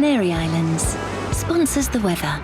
Canary Islands sponsors the weather.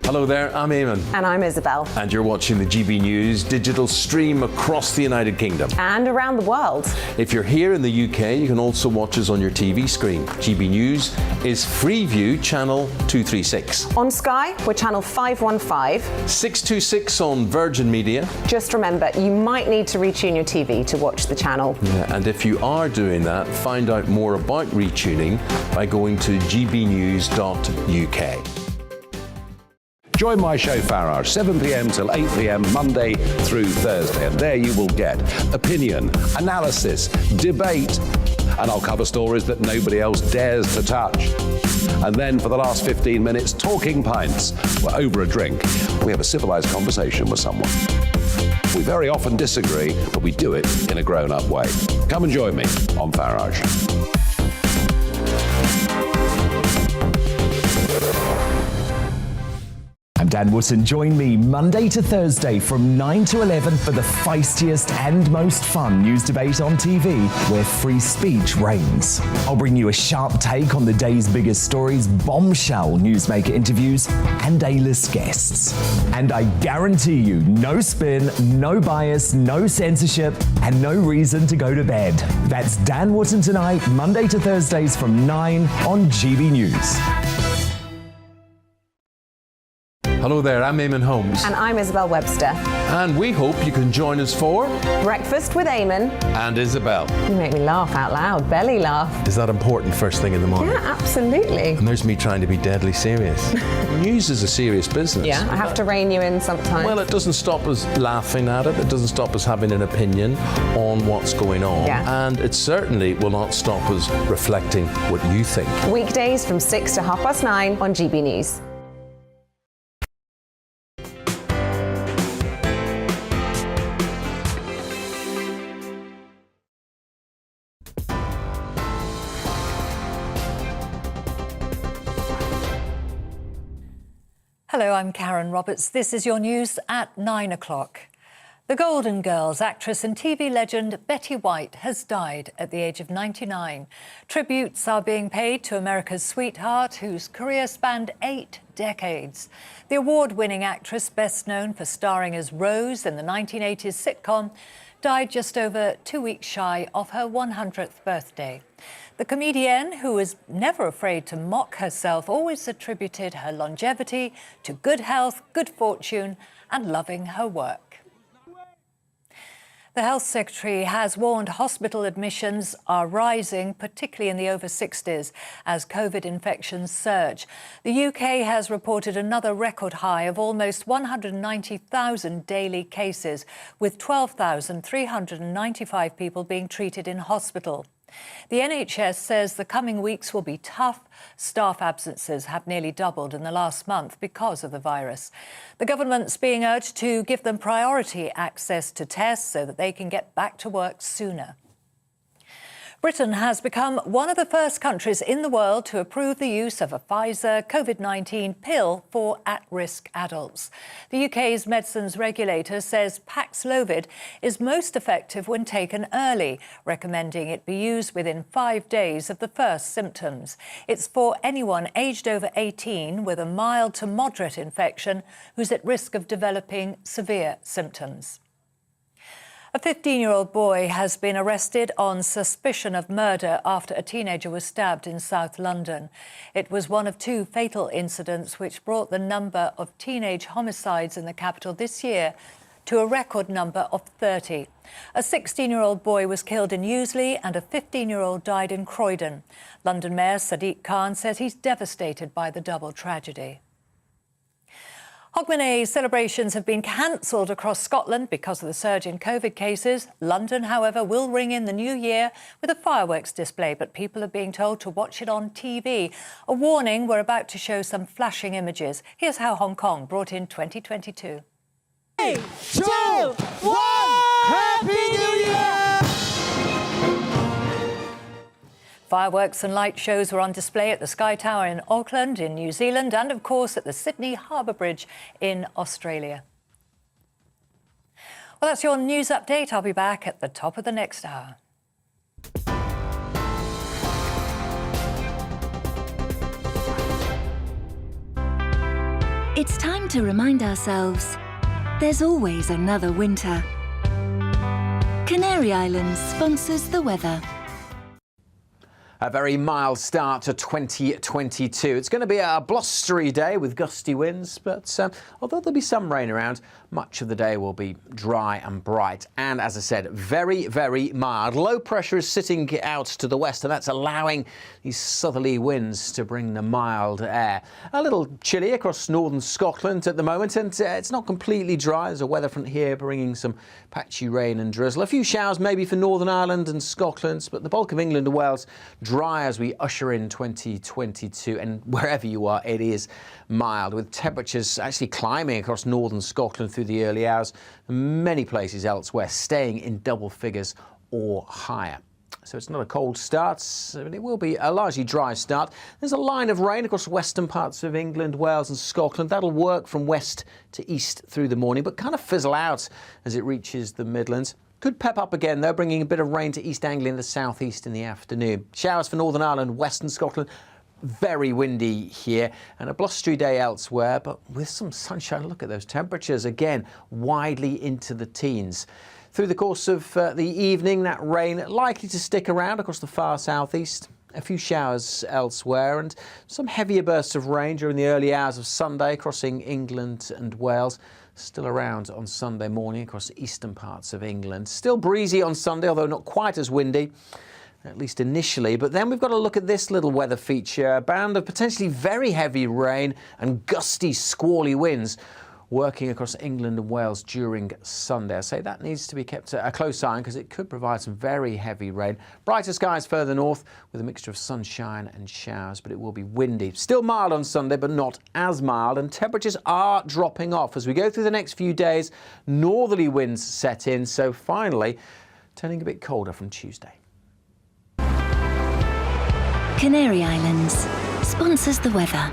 Hello there, I'm Eamon. And I'm Isabel. And you're watching the GB News digital stream across the United Kingdom. And around the world. If you're here in the UK, you can also watch us on your TV screen. GB News is Freeview Channel 236. On Sky, we're Channel 515. 626 on Virgin Media. Just remember, you might need to retune your TV to watch the channel. Yeah, and if you are doing that, find out more about retuning by going to gbnews.uk. Join my show Farage, 7 p.m. till 8 p.m. Monday through Thursday, and there you will get opinion, analysis, debate, and I'll cover stories that nobody else dares to touch. And then for the last 15 minutes, talking pints. We're over a drink. We have a civilized conversation with someone. We very often disagree, but we do it in a grown-up way. Come and join me on Farage. I'm Dan Wootton. Join me Monday to Thursday from 9 to 11 for the feistiest and most fun news debate on TV, where free speech reigns. I'll bring you a sharp take on the day's biggest stories, bombshell newsmaker interviews, and A-list guests. And I guarantee you, no spin, no bias, no censorship, and no reason to go to bed. That's Dan Wootton tonight, Monday to Thursdays from 9 on GB News. Hello there, I'm Eamon Holmes. And I'm Isabel Webster. And we hope you can join us for Breakfast with Eamon. And Isabel. You make me laugh out loud, belly laugh. Is that important first thing in the morning? Yeah, absolutely. And there's me trying to be deadly serious. News is a serious business. Yeah, I have to rein you in sometimes. Well, it doesn't stop us laughing at it. It doesn't stop us having an opinion on what's going on. Yeah. And it certainly will not stop us reflecting what you think. Weekdays from 6 to 9:30 on GB News. Hello, I'm Karen Roberts. This is your news at 9 o'clock. The Golden Girls actress and TV legend Betty White has died at the age of 99. Tributes are being paid to America's sweetheart, whose career spanned 8 decades. The award-winning actress, best known for starring as Rose in the 1980s sitcom, died just over 2 weeks shy of her 100th birthday. The comedienne, who was never afraid to mock herself, always attributed her longevity to good health, good fortune, and loving her work. The Health Secretary has warned hospital admissions are rising, particularly in the over 60s, as COVID infections surge. The UK has reported another record high of almost 190,000 daily cases, with 12,395 people being treated in hospital. The NHS says the coming weeks will be tough. Staff absences have nearly doubled in the last month because of the virus. The government's being urged to give them priority access to tests so that they can get back to work sooner. Britain has become one of the first countries in the world to approve the use of a Pfizer COVID-19 pill for at-risk adults. The UK's medicines regulator says Paxlovid is most effective when taken early, recommending it be used within 5 days of the first symptoms. It's for anyone aged over 18 with a mild to moderate infection who's at risk of developing severe symptoms. A 15-year-old boy has been arrested on suspicion of murder after a teenager was stabbed in South London. It was one of 2 fatal incidents which brought the number of teenage homicides in the capital this year to a record number of 30. A 16-year-old boy was killed in Eusleigh and a 15-year-old died in Croydon. London Mayor Sadiq Khan says he's devastated by the double tragedy. Hogmanay celebrations have been cancelled across Scotland because of the surge in COVID cases. London, however, will ring in the new year with a fireworks display, but people are being told to watch it on TV. A warning, we're about to show some flashing images. Here's how Hong Kong brought in 2022. 3, 2, 1, Happy New Year! Fireworks and light shows were on display at the Sky Tower in Auckland, in New Zealand, and of course at the Sydney Harbour Bridge in Australia. Well, that's your news update. I'll be back at the top of the next hour. It's time to remind ourselves there's always another winter. Canary Islands sponsors the weather. A very mild start to 2022. It's going to be a blustery day with gusty winds, but although there'll be some rain around, much of the day will be dry and bright. And as I said, very, very mild. Low pressure is sitting out to the west, and that's allowing these southerly winds to bring the mild air. A little chilly across northern Scotland at the moment, and it's not completely dry. There's a weather front here bringing some patchy rain and drizzle. A few showers maybe for Northern Ireland and Scotland, but the bulk of England and Wales dry as we usher in 2022, and wherever you are, it is mild, with temperatures actually climbing across northern Scotland through the early hours, and many places elsewhere staying in double figures or higher. So it's not a cold start, but it will be a largely dry start. There's a line of rain across western parts of England, Wales and Scotland. That'll work from west to east through the morning, but kind of fizzle out as it reaches the Midlands. Could pep up again, though, bringing a bit of rain to East Anglia and the southeast in the afternoon. Showers for Northern Ireland, western Scotland. Very windy here, and a blustery day elsewhere, but with some sunshine. Look at those temperatures again, widely into the teens. Through the course of the evening, that rain likely to stick around across the far southeast. A few showers elsewhere, and some heavier bursts of rain during the early hours of Sunday, crossing England and Wales. Still around on Sunday morning across the eastern parts of England. Still breezy on Sunday, although not quite as windy, at least initially. But then we've got to look at this little weather feature. A band of potentially very heavy rain and gusty, squally winds working across England and Wales during Sunday. I say that needs to be kept a close eye on because it could provide some very heavy rain. Brighter skies further north with a mixture of sunshine and showers, but it will be windy. Still mild on Sunday, but not as mild, and temperatures are dropping off as we go through the next few days. Northerly winds set in, so finally turning a bit colder from Tuesday. Canary Islands sponsors the weather.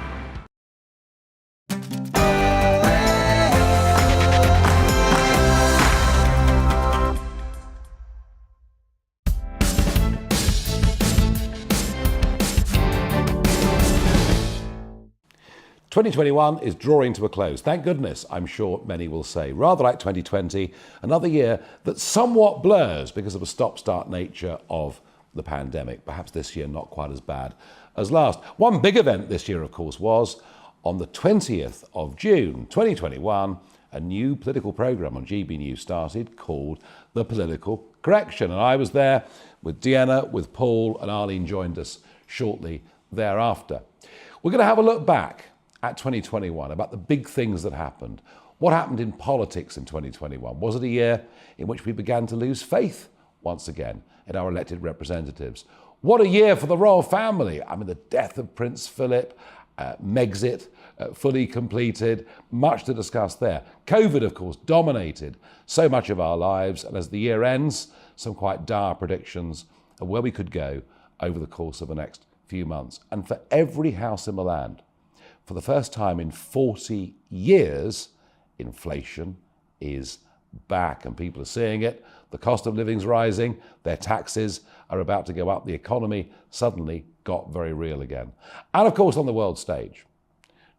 "2021 is drawing to a close. Thank goodness, I'm sure many will say. Rather like 2020, another year that somewhat blurs because of the stop-start nature of the pandemic. Perhaps this year not quite as bad as last. One big event this year, of course, was on the 20th of June, 2021, a new political programme on GBNews started called The Political Correction. And I was there with Deanna, with Paul, and Arlene joined us shortly thereafter. We're going to have a look back at 2021, about the big things that happened. What happened in politics in 2021? Was it a year in which we began to lose faith once again in our elected representatives? What a year for the royal family. I mean, the death of Prince Philip, Megxit, fully completed, much to discuss there. COVID, of course, dominated so much of our lives, and as the year ends, some quite dire predictions of where we could go over the course of the next few months. And for every house in the land, for the first time in 40 years, inflation is back and people are seeing it. The cost of living's rising, their taxes are about to go up, the economy suddenly got very real again. And of course on the world stage,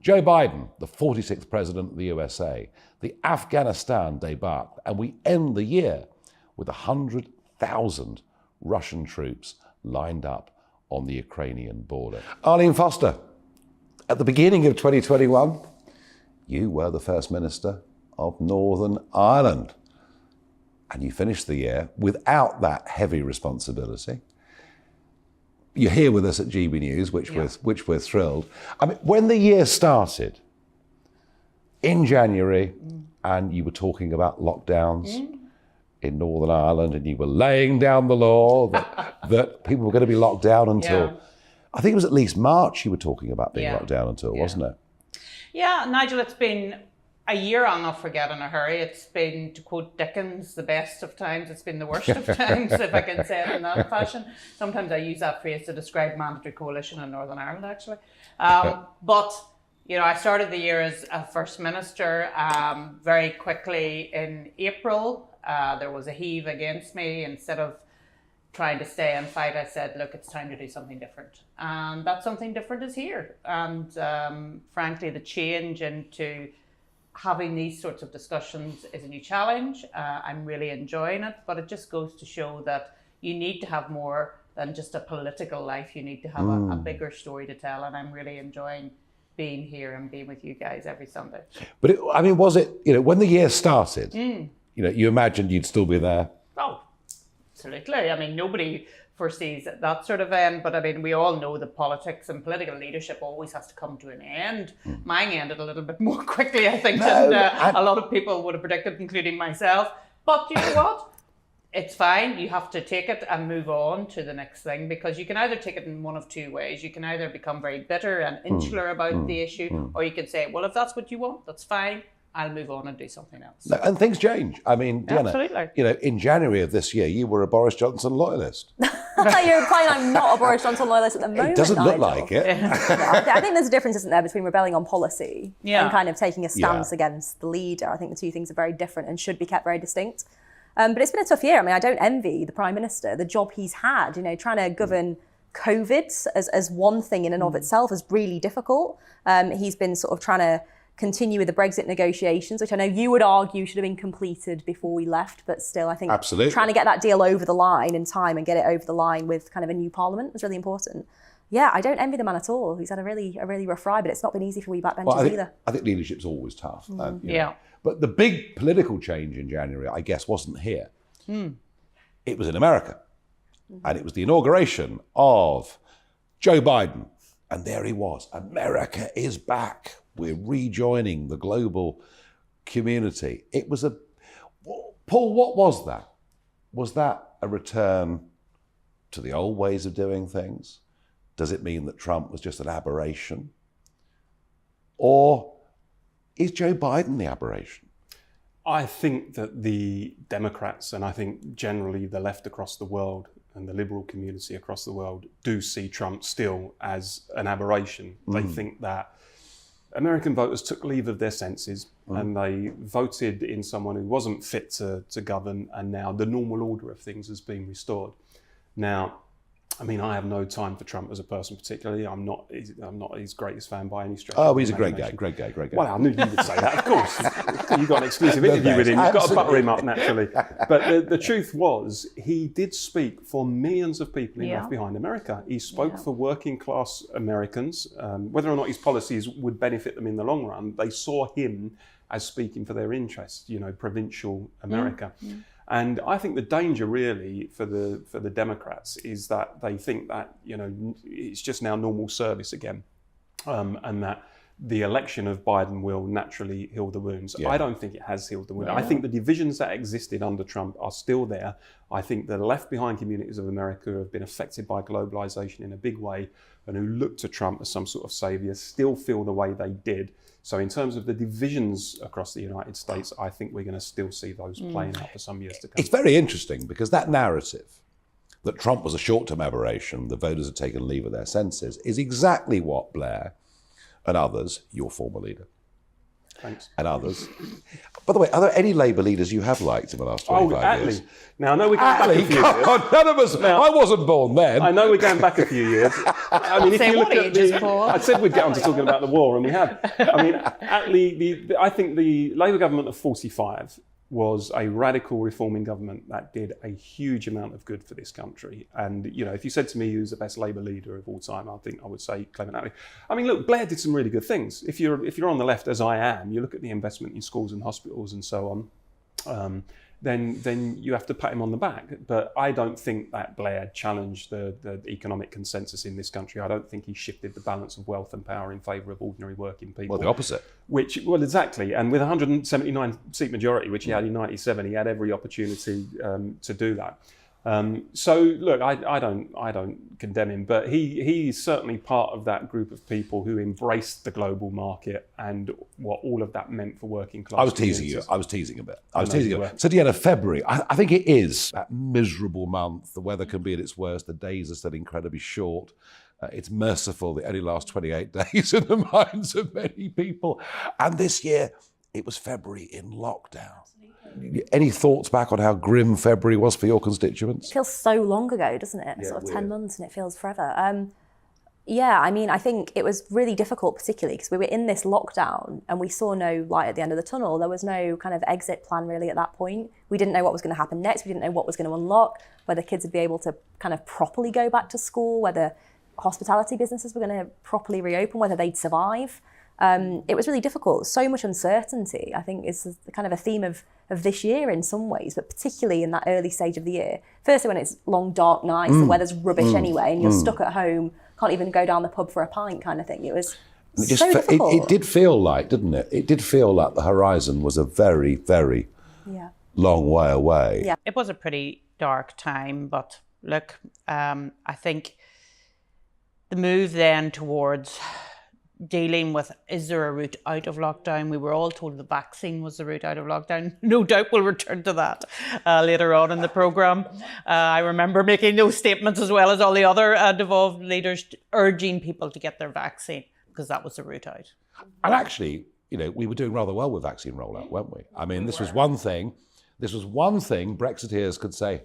Joe Biden, the 46th president of the USA, the Afghanistan debacle, and we end the year with 100,000 Russian troops lined up on the Ukrainian border. Arlene Foster, at the beginning of 2021, you were the First Minister of Northern Ireland, and you finished the year without that heavy responsibility. You're here with us at GBNews, which we're thrilled. I mean, when the year started in January, and you were talking about lockdowns in Northern Ireland, and you were laying down the law that people were going to be locked down until, I think it was at least March you were talking about being locked down until, wasn't it? Yeah, Nigel, it's been a year I'll not forget in a hurry. It's been, to quote Dickens, the best of times. It's been the worst of times, if I can say it in that fashion. Sometimes I use that phrase to describe mandatory coalition in Northern Ireland, actually. But, you know, I started the year as a First Minister. Very quickly in April, There was a heave against me. Instead of trying to stay and fight, I said, look, it's time to do something different. And that something different is here. And frankly, the change into having these sorts of discussions is a new challenge. I'm really enjoying it, but it just goes to show that you need to have more than just a political life. You need to have a bigger story to tell, and I'm really enjoying being here and being with you guys every Sunday. But was it, when the year started, you imagined you'd still be there? Oh, absolutely. I mean, nobody foresees that sort of end, but I mean, we all know that politics and political leadership always has to come to an end. Mine ended a little bit more quickly, I think, than a lot of people would have predicted, including myself. But you know what? It's fine. You have to take it and move on to the next thing, because you can either take it in one of two ways. You can either become very bitter and insular about the issue, or you can say, well, if that's what you want, that's fine. I'll move on and do something else. No, and things change. I mean, Diana, absolutely. In January of this year, you were a Boris Johnson loyalist. You're implying I'm not a Boris Johnson loyalist at the moment. It doesn't look Nigel. like it. I think there's a difference, isn't there, between rebelling on policy and kind of taking a stance Yeah. against the leader. I think the two things are very different and should be kept very distinct. But it's been a tough year. I mean, I don't envy the Prime Minister, the job he's had. Trying to govern COVID as one thing in and of itself is really difficult. He's been sort of trying to continue with the Brexit negotiations, which I know you would argue should have been completed before we left, but still, I think Absolutely. trying to get that deal over the line in time and get it over the line with kind of a new parliament was really important. Yeah, I don't envy the man at all. He's had a really rough ride, but it's not been easy for we backbenchers either. I think leadership's always tough. Yeah. But the big political change in January, I guess, wasn't here. It was in America. And it was the inauguration of Joe Biden. And there he was. America is back. We're rejoining the global community. It was Paul, what was that? Was that a return to the old ways of doing things? Does it mean that Trump was just an aberration? Or is Joe Biden the aberration? I think that the Democrats, and I think generally the left across the world and the liberal community across the world, do see Trump still as an aberration. They think that American voters took leave of their senses and they voted in someone who wasn't fit to govern, and now the normal order of things has been restored. Now, I mean, I have no time for Trump as a person particularly. I'm not his greatest fan by any stretch. Oh, he's a great guy, great guy. Well, I knew you would say that, of course. You got an exclusive interview with him. You've got to butter him up, naturally. But the truth was, he did speak for millions of people in Left Behind America. He spoke for working class Americans. Whether or not his policies would benefit them in the long run, they saw him as speaking for their interests, provincial America. And I think the danger really for the Democrats is that they think that, it's just now normal service again, and that the election of Biden will naturally heal the wounds. I don't think it has healed the wounds. I think the divisions that existed under Trump are still there. I think the left behind communities of America who have been affected by globalization in a big way and who look to Trump as some sort of savior still feel the way they did. So in terms of the divisions across the United States, I think we're going to still see those playing out for some years to come. It's very interesting because that narrative that Trump was a short-term aberration, the voters had taken leave of their senses, is exactly what Blair and others, your former leader, Thanks. and others. By the way, are there any Labour leaders you have liked in the last 25 years? Attlee. Now, I know we're going back a few years. None of us. I wasn't born then. I know we're going back a few years. I mean, if you look at I said we'd get on to talking about the war, and we have. I mean, Attlee, I think the Labour government of 45 was a radical reforming government that did a huge amount of good for this country. And, if you said to me who's the best Labour leader of all time, I think I would say Clement Attlee. I mean, look, Blair did some really good things. If you're on the left, as I am, you look at the investment in schools and hospitals and so on, then you have to pat him on the back. But I don't think that Blair challenged the economic consensus in this country. I don't think he shifted the balance of wealth and power in favour of ordinary working people. Well, the opposite. Well, exactly. And with a 179 seat majority, which he had in 97, he had every opportunity to do that. So look, I don't condemn him, but he's certainly part of that group of people who embraced the global market and what all of that meant for working class. I was teasing you. I was teasing a bit. So, Deanna, February, I think it is that miserable month. The weather can be at its worst. The days are still incredibly short. It's merciful that it only lasts 28 days in the minds of many people. And this year, it was February in lockdown. any thoughts back on how grim February was for your constituents? It feels so long ago, doesn't it? Yeah, sort of weird. 10 months and it feels forever. Yeah, I mean, I think it was really difficult, particularly because we were in this lockdown and we saw no light at the end of the tunnel. There was no kind of exit plan really at that point. We didn't know what was going to happen next. We didn't know what was going to unlock, whether kids would be able to kind of properly go back to school, whether hospitality businesses were going to properly reopen, whether they'd survive. It was really difficult. So much uncertainty, I think, is kind of a theme of this year in some ways, but particularly in that early stage of the year. Firstly, when it's long, dark nights, the weather's rubbish anyway, and you're stuck at home, can't even go down the pub for a pint kind of thing. It was so difficult. It did feel like, didn't it? It did feel like the horizon was a very, very long way away. Yeah. It was a pretty dark time, but look, I think the move then towards dealing with, is there a route out of lockdown? We were all told the vaccine was the route out of lockdown. No doubt we'll return to that later on in the programme. I remember making those statements as well as all the other devolved leaders urging people to get their vaccine because that was the route out. And actually, we were doing rather well with vaccine rollout, weren't we? I mean, this was one thing Brexiteers could say,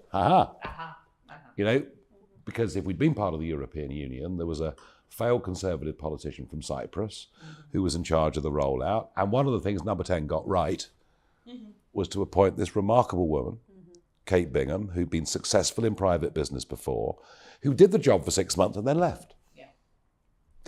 because if we'd been part of the European Union, there was a failed Conservative politician from Cyprus who was in charge of the rollout. And one of the things Number 10 got right was to appoint this remarkable woman, Kate Bingham, who'd been successful in private business before, who did the job for 6 months and then left.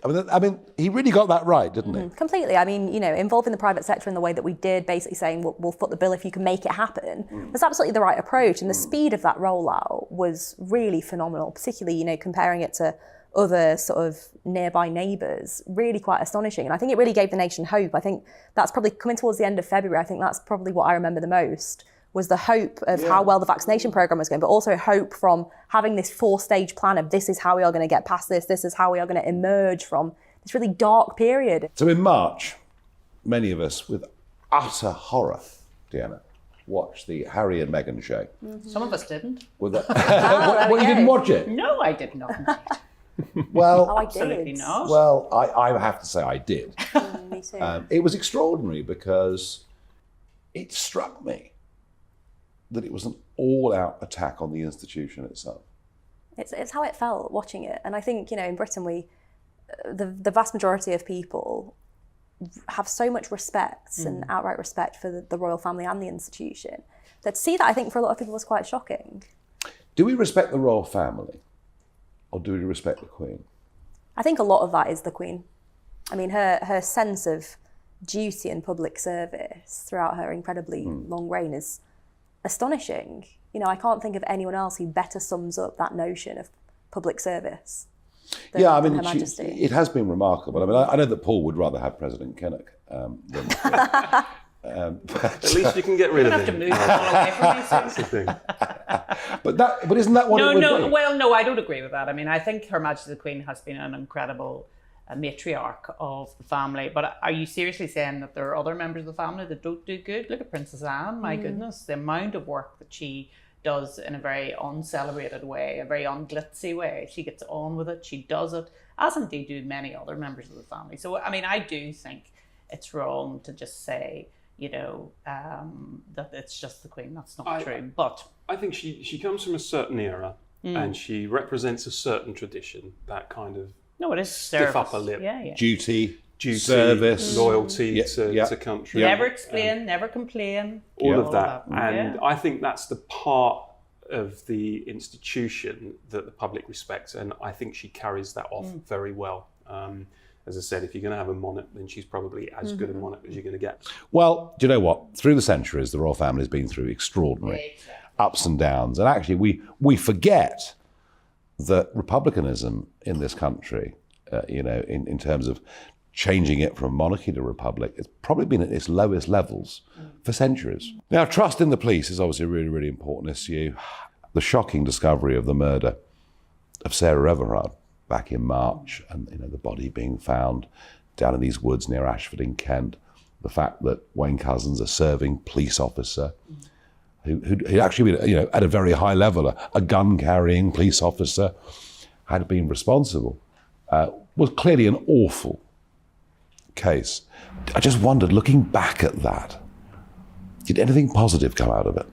I mean, he really got that right, didn't he? Completely. I mean, involving the private sector in the way that we did, basically saying we'll foot the bill if you can make it happen, was absolutely the right approach. And the speed of that rollout was really phenomenal, particularly, comparing it to other sort of nearby neighbours, really quite astonishing. And I think it really gave the nation hope. I think that's probably coming towards the end of February. I think that's probably what I remember the most, was the hope of how well the vaccination programme was going, but also hope from having this 4-stage plan of this is how we are going to get past this is how we are going to emerge from this really dark period. So in March, many of us, with utter horror, Deanna, watched the Harry and Meghan show. Some of us didn't. You didn't watch it? No, I did not. Well, absolutely not. Well, I have to say I did. Me too. It was extraordinary because it struck me that it was an all-out attack on the institution itself. It's how it felt watching it. And I think, in Britain, the vast majority of people have so much respect and outright respect for the royal family and the institution, that to see that, I think, for a lot of people was quite shocking. Do we respect the royal family? Or do we respect the Queen? I think a lot of that is the Queen. I mean, her sense of duty and public service throughout her incredibly long reign is astonishing. I can't think of anyone else who better sums up that notion of public service than Her Majesty. It has been remarkable. I mean, I know that Paul would rather have President Kinnock than... At least you can get rid of him. You don't have to move away from me. But isn't that what it would be? Well, no, I don't agree with that. I mean, I think Her Majesty the Queen has been an incredible matriarch of the family. But are you seriously saying that there are other members of the family that don't do good? Look at Princess Anne, my goodness, the amount of work that she does in a very uncelebrated way, a very unglitzy way. She gets on with it, she does it, as indeed do many other members of the family. So, I mean, I do think it's wrong to just say, that it's just the Queen. That's not true. But I think she comes from a certain era and she represents a certain tradition, that kind of it is stiff upper lip. Duty, service, loyalty to country. Never explain, never complain. All of that. And I think that's the part of the institution that the public respects, and I think she carries that off very well. As I said, if you're going to have a monarch, then she's probably as good a monarch as you're going to get. Well, do you know what? Through the centuries, the royal family has been through extraordinary ups and downs. And actually, we forget that republicanism in this country, in terms of changing it from monarchy to republic, it's probably been at its lowest levels for centuries. Now, trust in the police is obviously a really, really important issue. The shocking discovery of the murder of Sarah Everard back in March, and the body being found down in these woods near Ashford in Kent. The fact that Wayne Couzens, a serving police officer, who actually been, at a very high level, a gun-carrying police officer, had been responsible, was clearly an awful case. I just wondered, looking back at that, Did anything positive come out of it?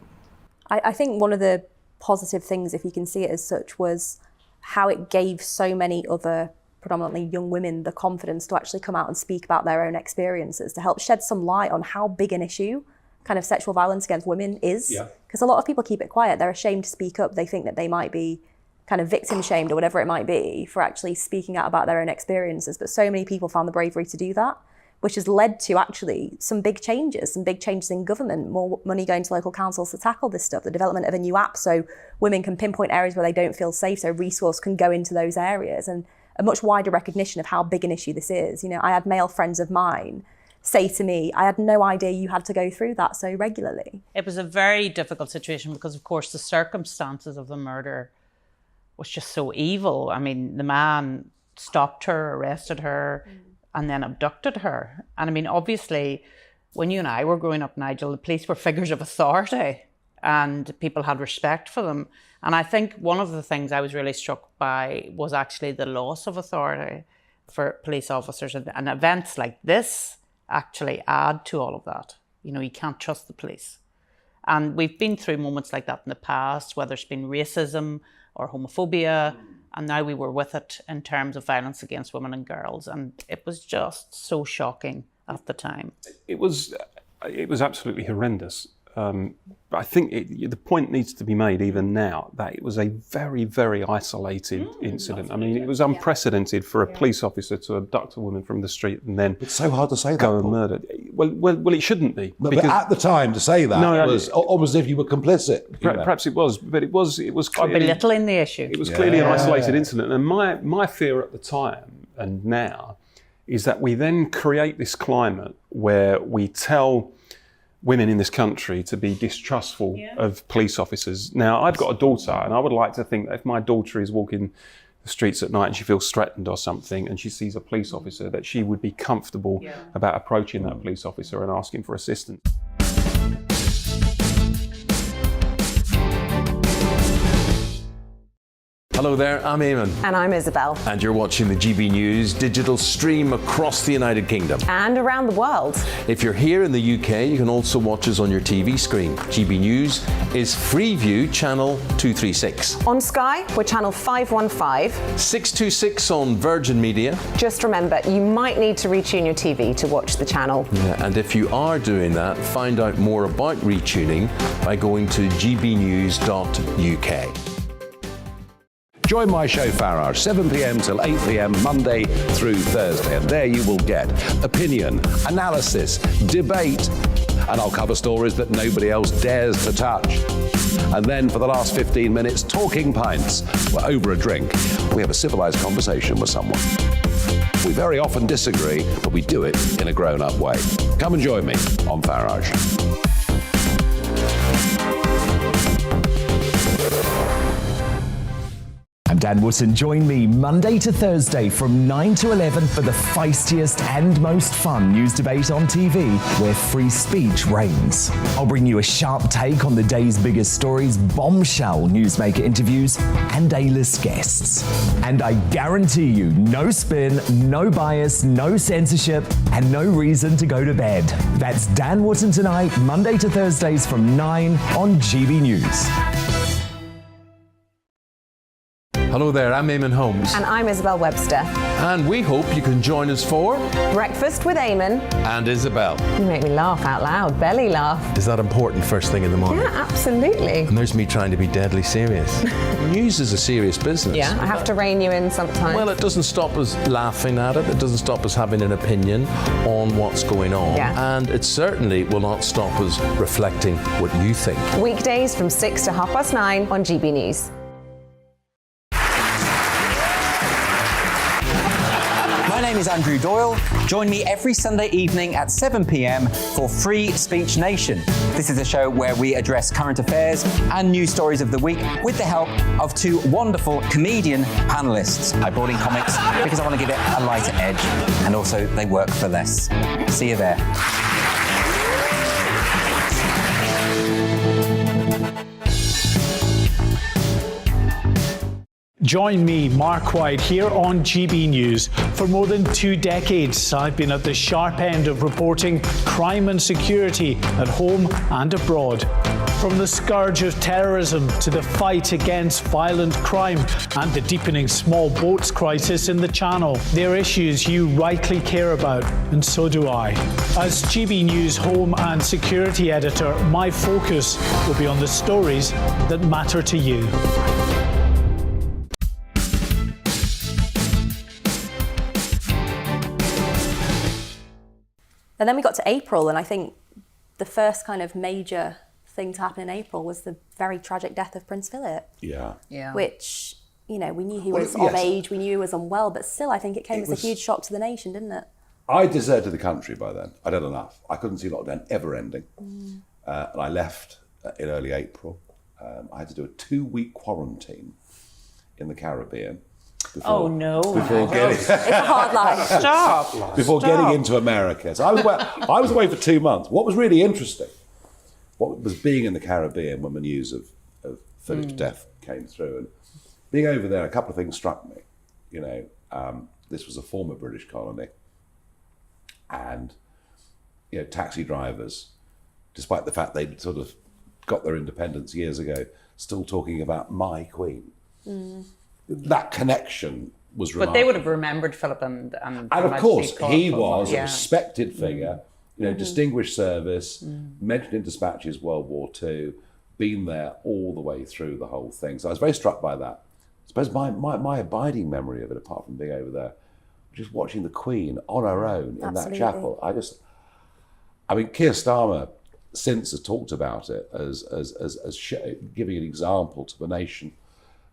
I think one of the positive things, if you can see it as such, was how it gave so many other predominantly young women the confidence to actually come out and speak about their own experiences, to help shed some light on how big an issue kind of sexual violence against women is. Because a lot of people keep it quiet. They're ashamed to speak up. They think that they might be kind of victim shamed or whatever it might be for actually speaking out about their own experiences. But so many people found the bravery to do that, which has led to actually some big changes in government, more money going to local councils to tackle this stuff, the development of a new app so women can pinpoint areas where they don't feel safe, so resource can go into those areas, and a much wider recognition of how big an issue this is. You know, I had male friends of mine say to me, I had no idea you had to go through that so regularly. It was a very difficult situation because, of course, the circumstances of the murder was just so evil. I mean, the man stopped her, arrested her, and then abducted her. And I mean, obviously, when you and I were growing up, Nigel, the police were figures of authority and people had respect for them. And I think one of the things I was really struck by was actually the loss of authority for police officers. And events like this actually add to all of that. You know, you can't trust the police. And we've been through moments like that in the past, whether it's been racism or homophobia, and now we were with it in terms of violence against women and girls. And it was just so shocking at the time. It was absolutely horrendous. But I think the point needs to be made even now that it was a very, very isolated incident. I mean, it was unprecedented for a police officer to abduct a woman from the street and then It's so hard to say that, go and Paul. murder. Well, it shouldn't be. But at the time, to say that was almost as if you were complicit. Perhaps it was, but it was Or clearly, belittling the issue. it was clearly an isolated incident. And my fear at the time and now is that we then create this climate where we tell women in this country to be distrustful of police officers. Now, I've got a daughter, and I would like to think that if my daughter is walking the streets at night and she feels threatened or something and she sees a police officer, that she would be comfortable about approaching that police officer and asking for assistance. Hello there, I'm Eamon. And I'm Isabel. And you're watching the GB News digital stream across the United Kingdom. And around the world. If you're here in the UK, you can also watch us on your TV screen. GB News is Freeview Channel 236. On Sky, we're channel 515. 626 on Virgin Media. Just remember, you might need to retune your TV to watch the channel. Yeah, and if you are doing that, find out more about retuning by going to gbnews.uk. Join my show Farage, 7 p.m. till 8 p.m. Monday through Thursday. And there you will get opinion, analysis, debate, and I'll cover stories that nobody else dares to touch. And then for the last 15 minutes, talking pints. We're over a drink. We have a civilized conversation with someone. We very often disagree, but we do it in a grown-up way. Come and join me on Farage. I'm Dan Wootton. Join me Monday to Thursday from 9 to 11 for the feistiest and most fun news debate on TV, where free speech reigns. I'll bring you a sharp take on the day's biggest stories, bombshell newsmaker interviews, and A-list guests. And I guarantee you, no spin, no bias, no censorship, and no reason to go to bed. That's Dan Wootton tonight, Monday to Thursdays from 9 on GB News. Hello there, I'm Eamon Holmes. And I'm Isabel Webster. And we hope you can join us for Breakfast with Eamon. And Isabel. You make me laugh out loud, belly laugh. Is that important first thing in the morning? Yeah, absolutely. And there's me trying to be deadly serious. News is a serious business. Yeah, I have to rein you in sometimes. Well, it doesn't stop us laughing at it. It doesn't stop us having an opinion on what's going on. Yeah. And it certainly will not stop us reflecting what you think. Weekdays from 6 to 9:30 on GB News. My name is Andrew Doyle. Join me every Sunday evening at 7 p.m. for Free Speech Nation. This is a show where we address current affairs and news stories of the week with the help of two wonderful comedian panelists. I brought in comics because I want to give it a lighter edge, and also they work for less. See you there. Join me, Mark White, here on GB News. For more than 2 decades, I've been at the sharp end of reporting crime and security at home and abroad. From the scourge of terrorism to the fight against violent crime and the deepening small boats crisis in the Channel, they're issues you rightly care about, and so do I. As GB News Home and Security Editor, my focus will be on the stories that matter to you. And then we got to April, and I think the first kind of major thing to happen in April was the very tragic death of Prince Philip. Yeah. Which, you know, we knew he was of age, we knew he was unwell, but still I think it came as a huge shock to the nation, didn't it? I deserted the country by then. I'd had enough. I couldn't see lockdown ever ending. And I left in early April. I had to do a 2-week quarantine in the Caribbean. Before getting, It's a hard life. Stop. Before getting into America. So I was away for 2 months. What was really interesting, what was being in the Caribbean when the news of Philip's death came through, and being over there, a couple of things struck me. You know, this was a former British colony, and you know, taxi drivers, despite the fact they'd sort of got their independence years ago, still talking about my Queen. That connection was remarkable. But they would have remembered Philip and of course, he was a respected figure, you know, distinguished service, mentioned in dispatches World War II, been there all the way through the whole thing. So I was very struck by that. I suppose my abiding memory of it, apart from being over there, just watching the Queen on her own in that chapel. I mean, Keir Starmer since has talked about it as giving an example to the nation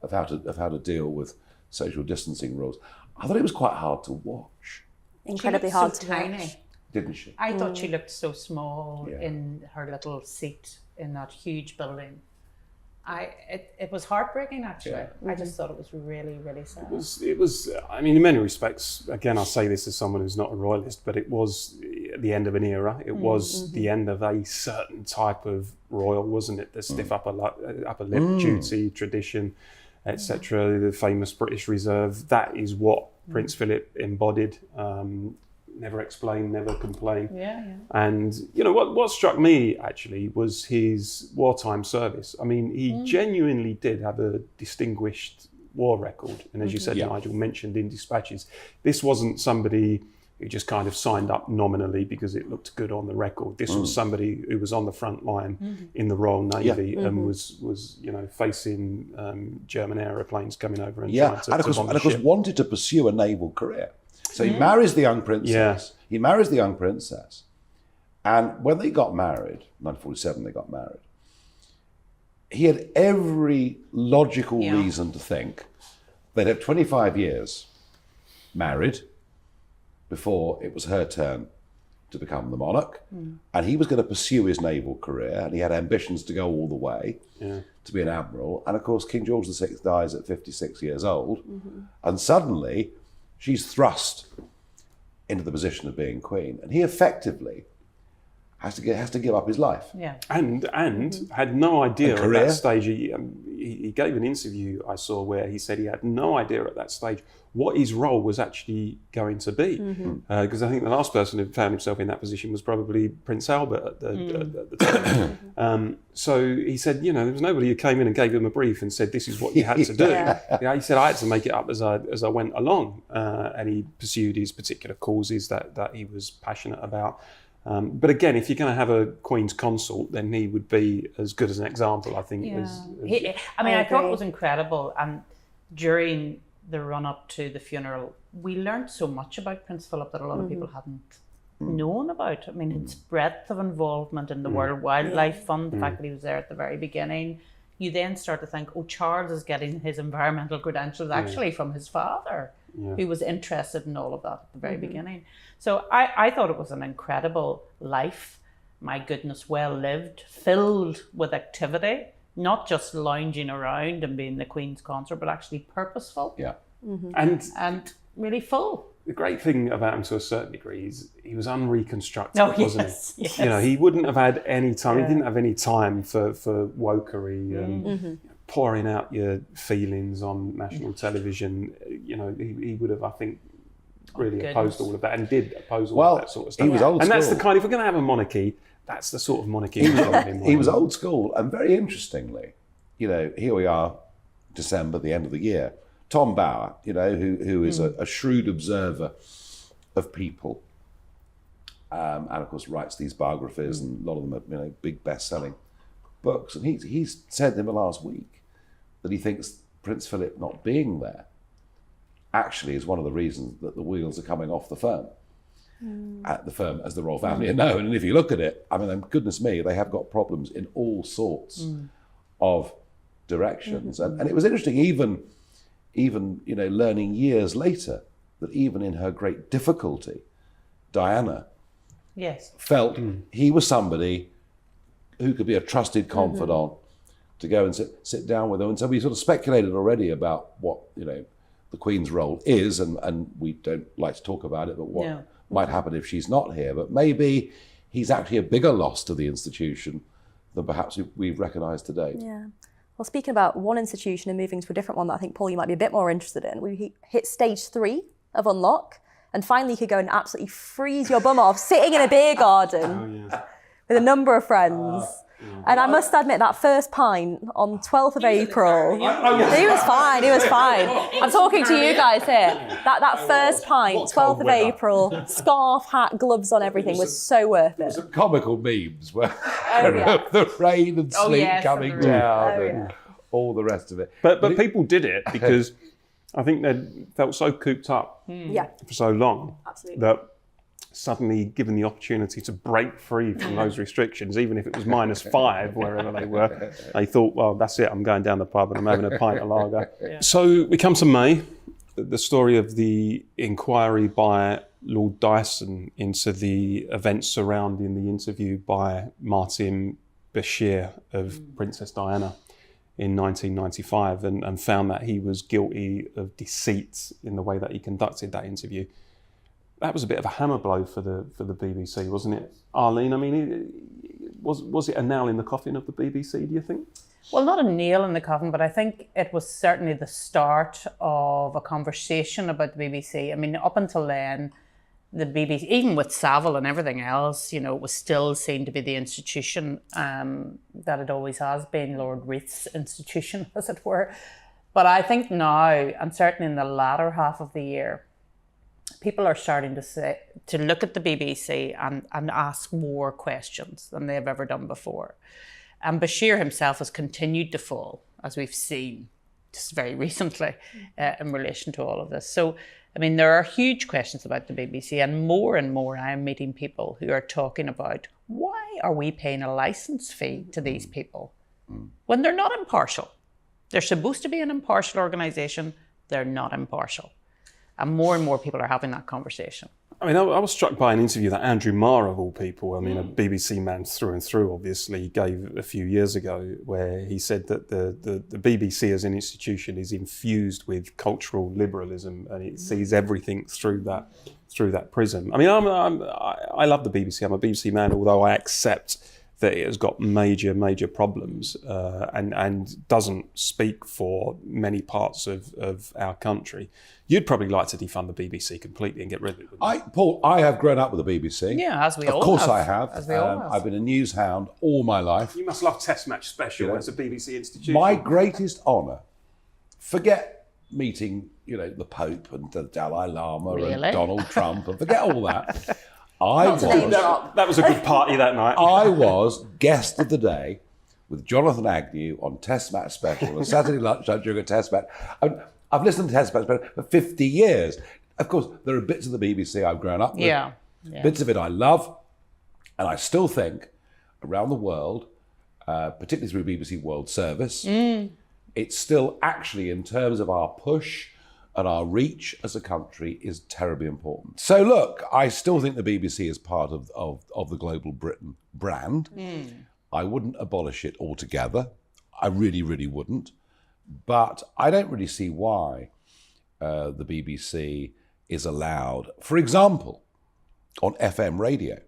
of how to deal with social distancing rules. I thought it was quite hard to watch. Incredibly hard to tiny. watch. Didn't she? I thought she looked so small in her little seat in that huge building. It was heartbreaking, actually. I just thought it was really, really sad. It was. I mean, in many respects, again, I say this as someone who's not a royalist, but it was the end of an era. It was the end of a certain type of royal, wasn't it? The stiff upper lip duty, tradition, etc. The famous British Reserve. That is what Prince Philip embodied. Never explain, never complain. And you know what struck me actually was his wartime service. I mean, he genuinely did have a distinguished war record. And as you said, Nigel mentioned in dispatches, this wasn't somebody who just kind of signed up nominally because it looked good on the record. This was somebody who was on the front line in the Royal Navy and was you know, facing German aeroplanes coming over and trying to bomb the ship. Wanted to pursue a naval career. So he marries the young princess. He marries the young princess. And when they got married, 1947 they got married, he had every logical reason to think they'd have 25 years married before it was her turn to become the monarch. And he was going to pursue his naval career, and he had ambitions to go all the way to be an admiral. And of course, King George VI dies at 56 years old. And suddenly, she's thrust into the position of being queen, and he effectively has to give up his life. And had no idea at that stage. He gave an interview I saw where he said he had no idea at that stage what his role was actually going to be, because I think the last person who found himself in that position was probably Prince Albert at the time. So he said, you know, there was nobody who came in and gave him a brief and said, this is what you had to do. He said, I had to make it up as I went along, and he pursued his particular causes that he was passionate about. But again, if you're going to have a Queen's consort, then he would be as good as an example, I think. I thought it was incredible. And during the run-up to the funeral, we learned so much about Prince Philip that a lot of people hadn't known about. I mean, his breadth of involvement in the World Wildlife Fund, the fact that he was there at the very beginning. You then start to think, oh, Charles is getting his environmental credentials actually from his father, who was interested in all of that at the very beginning. So I thought it was an incredible life. My goodness, well lived, filled with activity, not just lounging around and being the Queen's consort, but actually purposeful. And really full. The great thing about him to a certain degree is he was unreconstructed, wasn't he? You know, he wouldn't have had any time. He didn't have any time for wokery and pouring out your feelings on national television, you know, he would have, I think, really opposed all of that, and did oppose all of that sort of stuff. He was old and school. that's the kind, if we're going to have a monarchy, that's the sort of monarchy he was old school, and very interestingly, you know, here we are, December, the end of the year. Tom Bauer, you know, who is a shrewd observer of people, and of course writes these biographies, and a lot of them are, you know, big best-selling books. And he's said in the last week that he thinks Prince Philip not being there actually is one of the reasons that the wheels are coming off the firm. At the firm, as the royal family are known. And if you look at it, I mean, goodness me, they have got problems in all sorts of directions. And it was interesting, even you know, learning years later that even in her great difficulty, Diana felt he was somebody who could be a trusted confidant to go and sit down with her. And so we sort of speculated already about what, you know, the Queen's role is, and we don't like to talk about it, but what might happen if she's not here. But maybe he's actually a bigger loss to the institution than perhaps we've recognised today. Yeah. Well, speaking about one institution and moving to a different one that I think, Paul, you might be a bit more interested in, we hit stage 3 of Unlock, and finally you could go and absolutely freeze your bum off sitting in a beer garden with a number of friends. And I must admit, that first pint on 12th of April, he was fine. I'm talking to you guys here. That first pint, 12th of April, scarf, hat, gloves on, everything was so worth it. Some comical memes where the rain and sleet coming down and all the rest of it. But people did it because I think they felt so cooped up for so long that suddenly given the opportunity to break free from those restrictions, even if it was -5 wherever they were, they thought, well, that's it, I'm going down the pub and I'm having a pint of lager. So we come to May, the story of the inquiry by Lord Dyson into the events surrounding the interview by Martin Bashir of Princess Diana in 1995, and found that he was guilty of deceit in the way that he conducted that interview. That was a bit of a hammer blow for the BBC, wasn't it, Arlene? I mean, was it a nail in the coffin of the BBC, do you think? Well, not a nail in the coffin, but I think it was certainly the start of a conversation about the BBC. I mean, up until then, the BBC, even with Savile and everything else, you know, it was still seen to be the institution that it always has been, Lord Reith's institution, as it were. But I think now, and certainly in the latter half of the year, people are starting to look at the BBC and ask more questions than they've ever done before. And Bashir himself has continued to fall, as we've seen just very recently in relation to all of this. So, I mean, there are huge questions about the BBC, and more I am meeting people who are talking about, why are we paying a licence fee to these people when they're not impartial? They're supposed to be an impartial organisation. They're not impartial. And more people are having that conversation. I mean, I was struck by an interview that Andrew Marr, of all people, I mean, a BBC man through and through, obviously, gave a few years ago, where he said that the BBC as an institution is infused with cultural liberalism, and it sees everything through that prism. I mean, I love the BBC. I'm a BBC man, although I accept that it has got major problems and doesn't speak for many parts of our country. You'd probably like to defund the BBC completely and get rid of it. Paul, I have grown up with the BBC. Yeah, as we all have. Of course I have. As we all have. I've been a news hound all my life. You must love Test Match Special as a BBC institution. My greatest honour, forget meeting, you know, the Pope and the Dalai Lama and Donald Trump, and forget all that. That was a good party that night. I was guest of the day with Jonathan Agnew on Test Match Special, a Saturday lunchtime during a Test Match. I've listened to Test Match Special for 50 years. Of course, there are bits of the BBC I've grown up with. Yeah. Bits of it I love, and I still think around the world, particularly through BBC World Service, it's still actually, in terms of our push and our reach as a country, is terribly important. So look, I still think the BBC is part of the Global Britain brand. I wouldn't abolish it altogether. I really wouldn't. But I don't really see why the BBC is allowed, for example, on FM radio,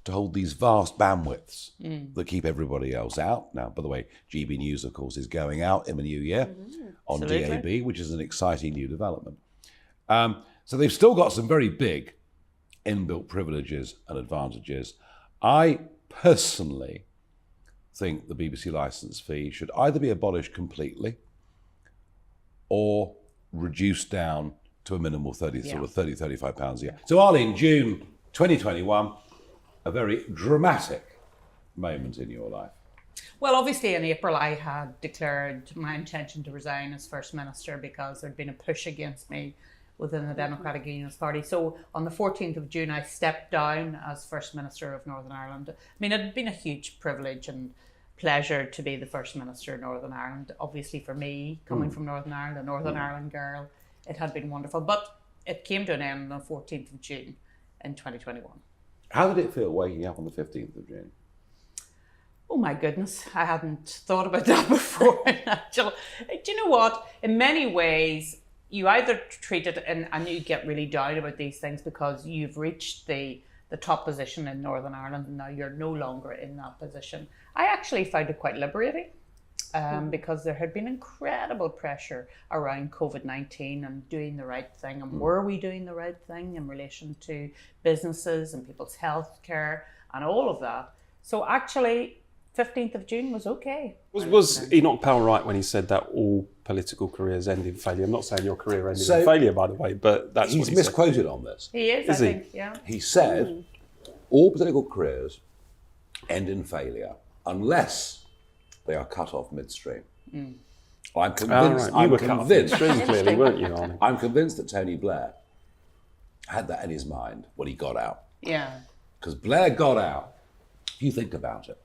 to hold these vast bandwidths that keep everybody else out. Now, by the way, GBNews, of course, is going out in the new year on Absolutely. DAB, which is an exciting new development. So they've still got some very big inbuilt privileges and advantages. I personally think the BBC licence fee should either be abolished completely or reduced down to a minimal 35 pounds a year. So Arlene, June 2021, a very dramatic moment in your life. Well, obviously in April I had declared my intention to resign as First Minister because there'd been a push against me within the Democratic Unionist Party. So on the 14th of June, I stepped down as First Minister of Northern Ireland. I mean, it had been a huge privilege and pleasure to be the First Minister of Northern Ireland. Obviously for me, coming from Northern Ireland, a Northern Ireland girl, it had been wonderful. But it came to an end on the 14th of June in 2021. How did it feel waking up on the 15th of June? Oh my goodness, I hadn't thought about that before, Nigel. Do you know what? In many ways, you either treat it and you get really down about these things because you've reached the top position in Northern Ireland and now you're no longer in that position. I actually found it quite liberating because there had been incredible pressure around COVID-19 and doing the right thing. And were we doing the right thing in relation to businesses and people's health care and all of that? So actually, 15th of June was okay. Was Enoch Powell right when he said that all political careers end in failure? I'm not saying your career ended in failure, by the way, but that's what he misquoted said. on this. He is, I think, yeah. He said all political careers end in failure unless they are cut off midstream. I'm convinced. You were cut off midstream, clearly, weren't you, Arnie? I'm convinced that Tony Blair had that in his mind when he got out. Yeah. Because Blair got out. If you think about it,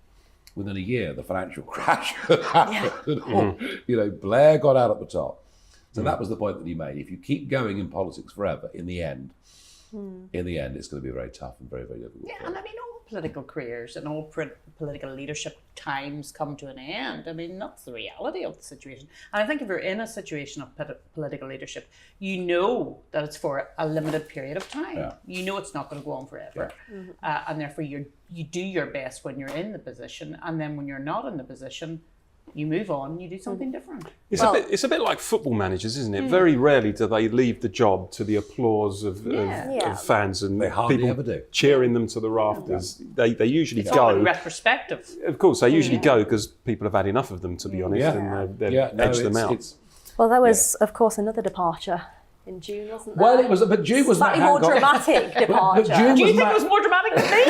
within a year, the financial crash happened. You know, Blair got out at the top. So that was the point that he made. If you keep going in politics forever, in the end, it's going to be very tough and very, very difficult. Yeah, and I mean, all political careers and all political leadership times come to an end. I mean, that's the reality of the situation. And I think if you're in a situation of political leadership, you know that it's for a limited period of time. Yeah. You know it's not going to go on forever. And therefore, you do your best when you're in the position. And then when you're not in the position, you move on, you do something different. It's a bit like football managers, isn't it? Very rarely do they leave the job to the applause of fans and They hardly people ever do. cheering them to the rafters. They usually It's go. all in retrospective. Of course, they usually go because people have had enough of them, to be honest, and they've edged them out. Well, there was, of course, another departure in June, wasn't there? Well, it was, but June was slightly more dramatic departure. June Do you was think it was more dramatic than me?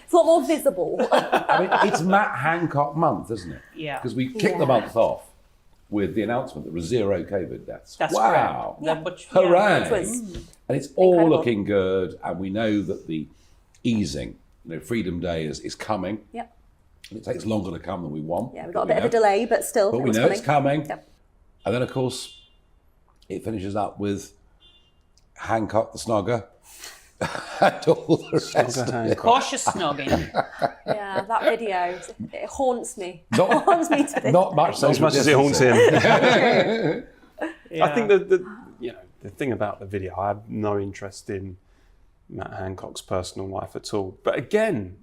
It's a lot more visible. I mean, it's Matt Hancock month, isn't it? Yeah. Because we kicked the month off with the announcement that there were 0 COVID deaths. That's wow. correct. Hooray. It was And it's all incredible. looking good. And we know that the easing, Freedom Day is coming. Yep. And it takes longer to come than we want. Yeah, we got a bit of a delay, but still, But it we was know coming. it's coming. Yep. And then, of course, it finishes up with Hancock the Snogger. And all the rest of it. Cautious snogging. Yeah, that video, it haunts me. It Not- haunts me to this Not much Not as much as it haunts him. Yeah. I think the thing about the video, I have no interest in Matt Hancock's personal life at all. But again,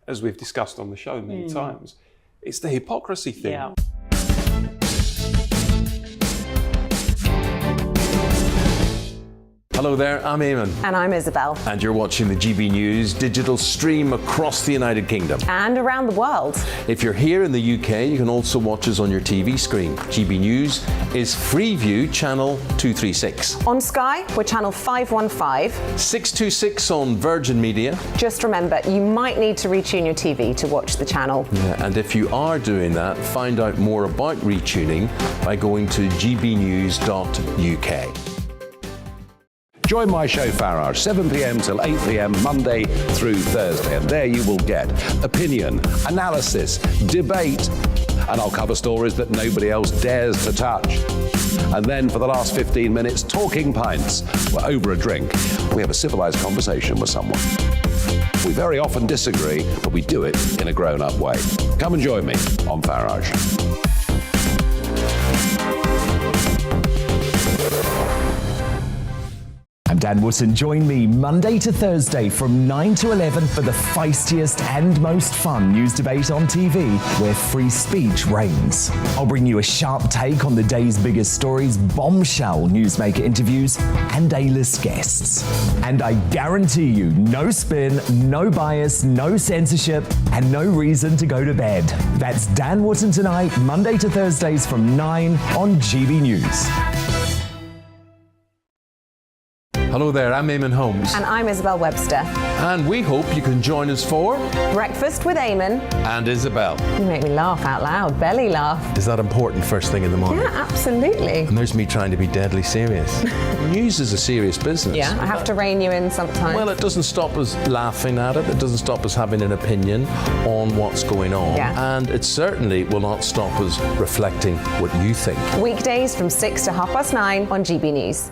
as we've discussed on the show many times, it's the hypocrisy thing. Yeah. Hello there, I'm Eamon. And I'm Isabel. And you're watching the GB News digital stream across the United Kingdom. And around the world. If you're here in the UK, you can also watch us on your TV screen. GB News is Freeview channel 236. On Sky, we're channel 515. 626 on Virgin Media. Just remember, you might need to retune your TV to watch the channel. Yeah, and if you are doing that, find out more about retuning by going to gbnews.uk. Join my show Farage, 7 p.m. till 8 p.m. Monday through Thursday. And there you will get opinion, analysis, debate, and I'll cover stories that nobody else dares to touch. And then for the last 15 minutes, talking pints. We're over a drink. We have a civilized conversation with someone. We very often disagree, but we do it in a grown-up way. Come and join me on Farage. I'm Dan Wootton. Join me Monday to Thursday from 9 to 11 for the feistiest and most fun news debate on TV, where free speech reigns. I'll bring you a sharp take on the day's biggest stories, bombshell newsmaker interviews, and A-list guests. And I guarantee you, no spin, no bias, no censorship, and no reason to go to bed. That's Dan Wootton Tonight, Monday to Thursdays from 9 on GB News. Hello there, I'm Eamon Holmes. And I'm Isabel Webster. And we hope you can join us for Breakfast with Eamon. And Isabel. You make me laugh out loud, belly laugh. Is that important first thing in the morning? Yeah, absolutely. And there's me trying to be deadly serious. News is a serious business. Yeah, I have to rein you in sometimes. Well, it doesn't stop us laughing at it. It doesn't stop us having an opinion on what's going on. Yeah. And it certainly will not stop us reflecting what you think. Weekdays from 6 to 9:30 on GB News.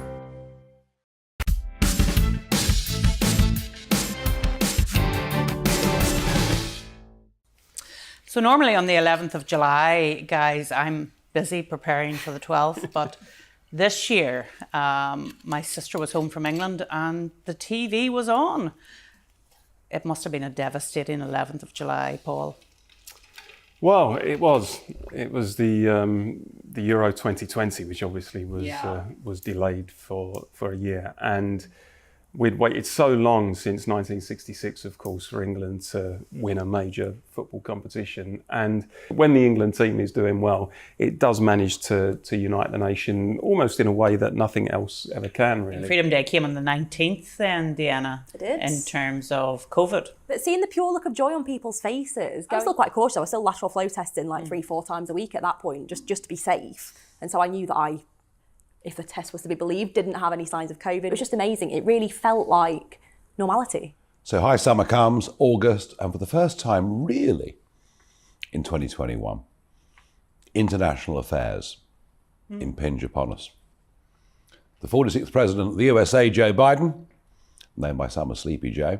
So normally on the 11th of July, guys, I'm busy preparing for the 12th, but this year my sister was home from England and the TV was on. It must have been a devastating 11th of July, Paul. Well, it was. It was the Euro 2020, which obviously was delayed for a year, and we'd waited so long since 1966, of course, for England to win a major football competition. And when the England team is doing well, it does manage to unite the nation almost in a way that nothing else ever can, really. Freedom Day came on the 19th then, Deanna, It did. in terms of COVID. But seeing the pure look of joy on people's faces, I was still quite cautious. I was still lateral flow testing like 3-4 times a week at that point, just to be safe. And so I knew that if the test was to be believed, didn't have any signs of COVID. It was just amazing. It really felt like normality. So high summer comes, August, and for the first time really in 2021, international affairs impinge upon us. The 46th President of the USA, Joe Biden, known by some as Sleepy Joe,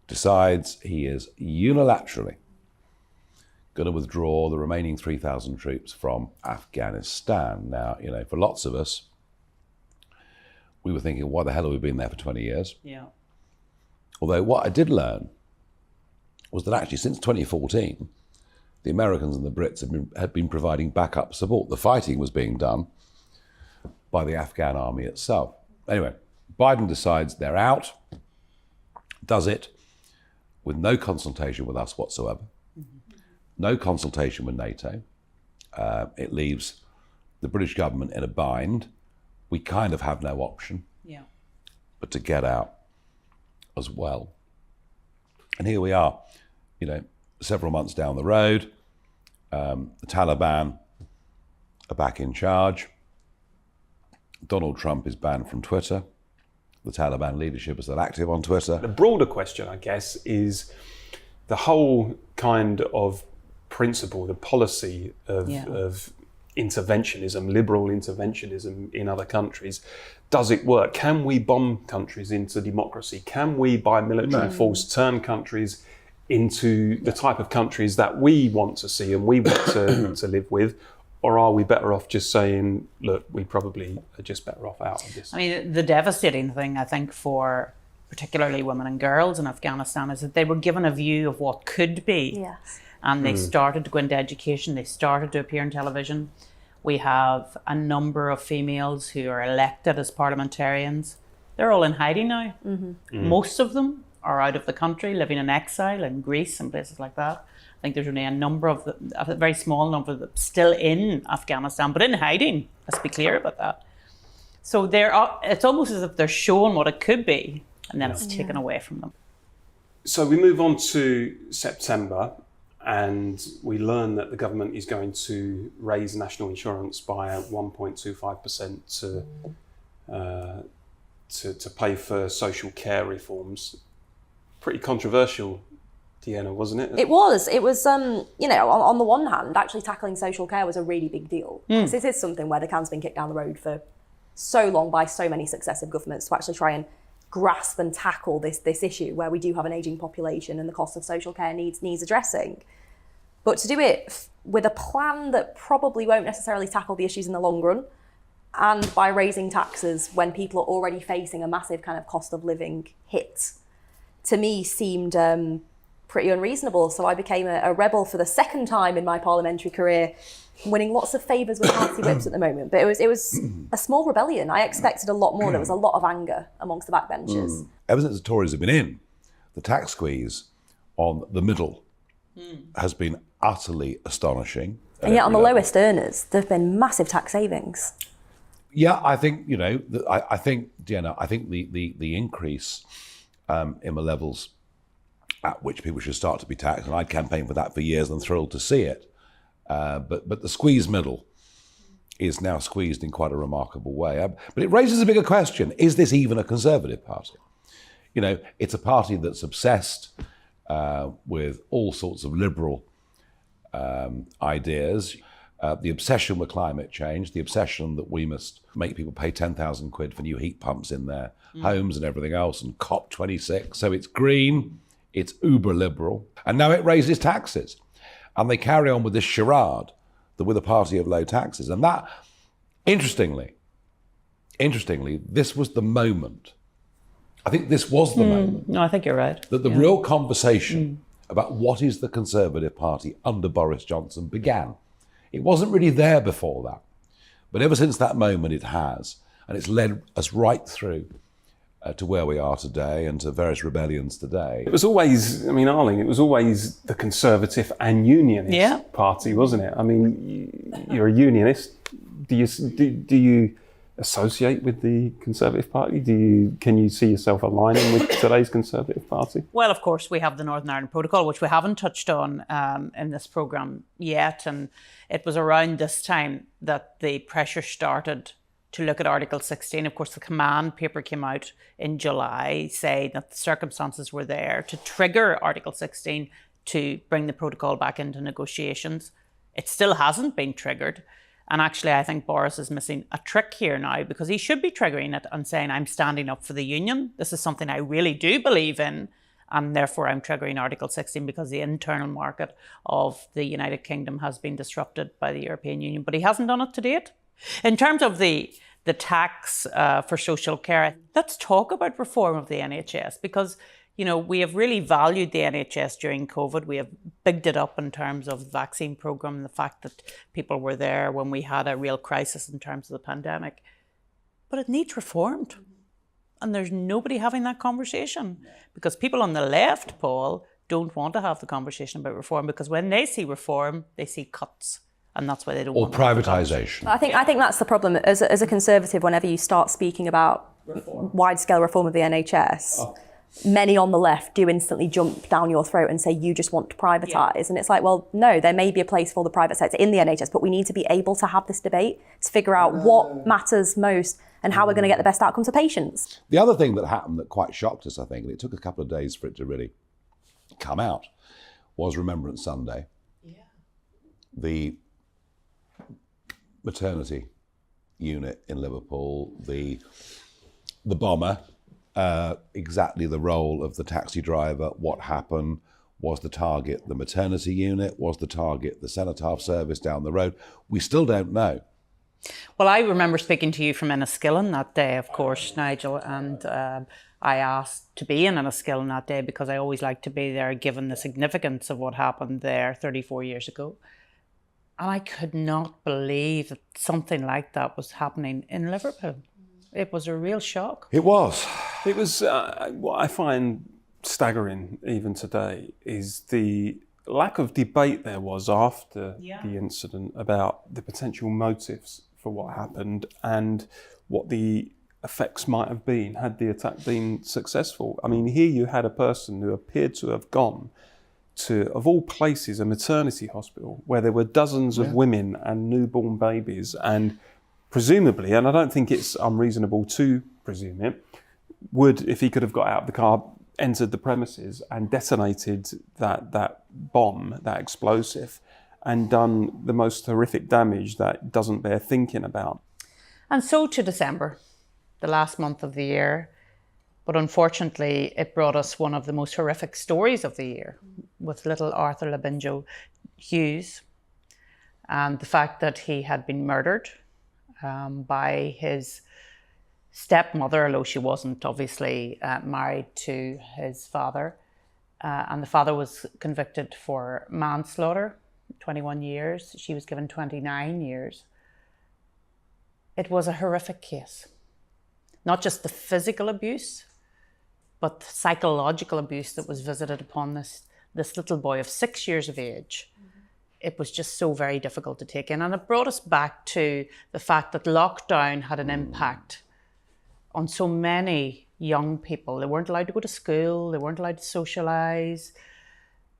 decides he is unilaterally going to withdraw the remaining 3,000 troops from Afghanistan. Now, for lots of us, we were thinking, why the hell have we been there for 20 years? Yeah. Although what I did learn was that actually since 2014, the Americans and the Brits had been providing backup support. The fighting was being done by the Afghan army itself. Anyway, Biden decides they're out, does it with no consultation with us whatsoever. No consultation with NATO. It leaves the British government in a bind. We kind of have no option but to get out as well. And here we are, several months down the road. The Taliban are back in charge. Donald Trump is banned from Twitter. The Taliban leadership is still active on Twitter. The broader question, I guess, is the whole kind of principle, the policy of interventionism, liberal interventionism in other countries. Does it work? Can we bomb countries into democracy? Can we, by military force, turn countries into the type of countries that we want to see and we want to live with? Or are we better off just saying, look, we probably are just better off out of this? I mean, the devastating thing, I think, for particularly women and girls in Afghanistan is that they were given a view of what could be. Yes. And they started to go into education, they started to appear on television. We have a number of females who are elected as parliamentarians. They're all in hiding now. Most of them are out of the country, living in exile in Greece and places like that. I think there's only a very small number of them still in Afghanistan, but in hiding. Let's be clear about that. So it's almost as if they're shown what it could be, and then it's taken away from them. So we move on to September, and we learn that the government is going to raise national insurance by 1.25% to pay for social care reforms. Pretty controversial, Deanna, wasn't it? It was. On the one hand, actually tackling social care was a really big deal. Because this is something where the can's been kicked down the road for so long by so many successive governments to actually try and grasp and tackle this issue where we do have an ageing population and the cost of social care needs addressing. But to do it with a plan that probably won't necessarily tackle the issues in the long run, and by raising taxes when people are already facing a massive kind of cost of living hit, to me seemed pretty unreasonable. So I became a rebel for the second time in my parliamentary career, winning lots of favours with party whips at the moment. But it was a small rebellion. I expected a lot more. There was a lot of anger amongst the backbenchers. Ever since the Tories have been in, the tax squeeze on the middle has been utterly astonishing. And yet on the lowest earners, there have been massive tax savings. Yeah, I think, I think the increase in the levels at which people should start to be taxed, and I'd campaigned for that for years and thrilled to see it. But the squeeze middle is now squeezed in quite a remarkable way. But it raises a bigger question. Is this even a Conservative party? It's a party that's obsessed with all sorts of liberal ideas. The obsession with climate change, the obsession that we must make people pay 10,000 quid for new heat pumps in their homes and everything else, and COP26. So it's green, it's uber liberal, and now it raises taxes. And they carry on with this charade that we're the party of low taxes. And that, interestingly, this was the moment. I think this was the moment. No, I think you're right. That the real conversation about what is the Conservative Party under Boris Johnson began. It wasn't really there before that. But ever since that moment it has. And it's led us right through to where we are today and to various rebellions today. It was always, Arlene, it was always the Conservative and Unionist party, wasn't it? You're a Unionist. Do you associate with the Conservative Party? Can you see yourself aligning with today's Conservative Party? Well, of course, we have the Northern Ireland Protocol, which we haven't touched on in this programme yet. And it was around this time that the pressure started to look at Article 16. Of course, the command paper came out in July saying that the circumstances were there to trigger Article 16 to bring the protocol back into negotiations. It still hasn't been triggered. And actually, I think Boris is missing a trick here now, because he should be triggering it and saying, I'm standing up for the union. This is something I really do believe in. And therefore, I'm triggering Article 16 because the internal market of the United Kingdom has been disrupted by the European Union. But he hasn't done it to date. In terms of the tax for social care, let's talk about reform of the NHS, because we have really valued the NHS during COVID. We have bigged it up in terms of the vaccine programme and the fact that people were there when we had a real crisis in terms of the pandemic. But it needs reformed. And there's nobody having that conversation, because people on the left, Paul, don't want to have the conversation about reform, because when they see reform, they see cuts. And that's why they don't want privatisation. I think that's the problem. As a Conservative, whenever you start speaking about wide-scale reform of the NHS, many on the left do instantly jump down your throat and say, you just want to privatise. And it's like, well, no, there may be a place for the private sector in the NHS, but we need to be able to have this debate to figure out what matters most and how we're going to get the best outcomes for patients. The other thing that happened that quite shocked us, I think, and it took a couple of days for it to really come out, was Remembrance Sunday. The maternity unit in Liverpool, the bomber, exactly the role of the taxi driver, what happened, was the target the maternity unit, was the target the cenotaph service down the road? We still don't know. Well, I remember speaking to you from Enniskillen that day, of course, Nigel, and I asked to be in Enniskillen that day because I always like to be there, given the significance of what happened there 34 years ago. And I could not believe that something like that was happening in Liverpool. It was a real shock. It was. It was, what I find staggering even today is the lack of debate there was after the incident about the potential motives for what happened and what the effects might have been had the attack been successful. I mean, here you had a person who appeared to have gone to, of all places, a maternity hospital where there were dozens of women and newborn babies, and presumably, and I don't think it's unreasonable to presume it, would, if he could have got out of the car, entered the premises and detonated that bomb, that explosive, and done the most horrific damage that doesn't bear thinking about. And so to December, the last month of the year. But unfortunately, it brought us one of the most horrific stories of the year with little Arthur Labinjo Hughes, and the fact that he had been murdered by his stepmother, although she wasn't obviously married to his father. And the father was convicted for manslaughter, 21 years. She was given 29 years. It was a horrific case. Not just the physical abuse, but the psychological abuse that was visited upon this little boy of 6 years of age. It was just so very difficult to take in. And it brought us back to the fact that lockdown had an impact on so many young people. They weren't allowed to go to school, they weren't allowed to socialise,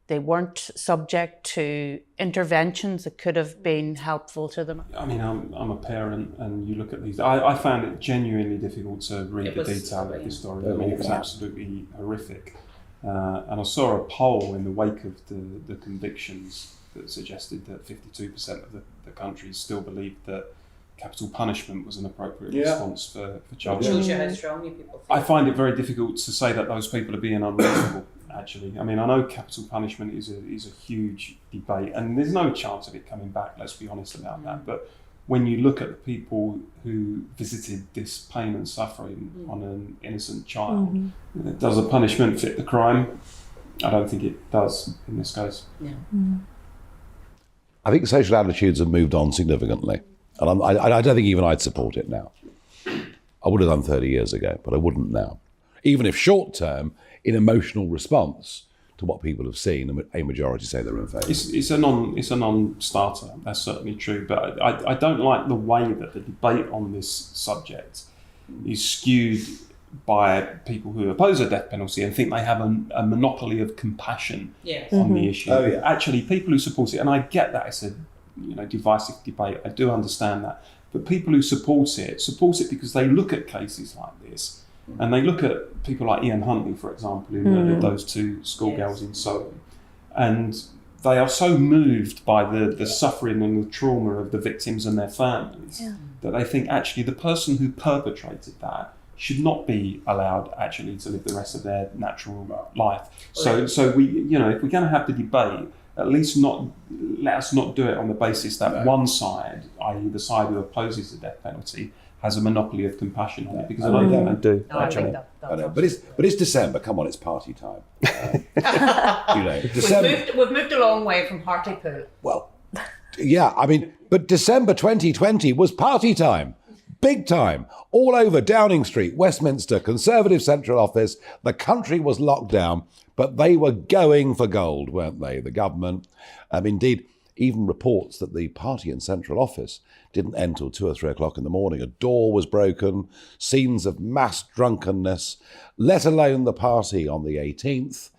they weren't subject to interventions that could have been helpful to them. I mean, I'm a parent, and you look at these. I found it genuinely difficult to read the detail of this story. I mean, it was absolutely horrific. And I saw a poll in the wake of the convictions that suggested that 52% of the country still believed that capital punishment was an appropriate response for child Shows abuse. you how strongly people feel. I find it very difficult to say that those people are being unreasonable, actually. I mean, I know capital punishment is a huge debate, and there's no chance of it coming back, let's be honest about that. But when you look at the people who visited this pain and suffering on an innocent child, does a punishment fit the crime? I don't think it does in this case. Yeah. I think social attitudes have moved on significantly. And I don't think even I'd support it now. I would have done 30 years ago, but I wouldn't now. Even if short term, in emotional response to what people have seen, a majority say they're in favour. It's a non-starter, that's certainly true. But I don't like the way that the debate on this subject is skewed by people who oppose the death penalty and think they have a monopoly of compassion on the issue. Actually, people who support it, and I get that it's a divisive debate, I do understand that, but people who support it because they look at cases like this, and they look at people like Ian Huntley, for example, who murdered those two schoolgirls in Soham, and they are so moved by the suffering and the trauma of the victims and their families that they think actually the person who perpetrated that should not be allowed actually to live the rest of their natural life. So we, if we're going to have the debate, at least let us not do it on the basis that one side, i.e. the side who opposes the death penalty, has a monopoly of compassion on it, because I don't think they do. No, actually. I know, but it's December. Come on, it's party time. December. We've moved a long way from Hartlepool. Well, yeah, I mean, but December 2020 was party time. Big time. All over Downing Street, Westminster, Conservative Central Office. The country was locked down, but they were going for gold, weren't they? The government. Indeed, even reports that the party in Central Office didn't end till 2 or 3 o'clock in the morning. A door was broken, scenes of mass drunkenness, let alone the party on the 18th,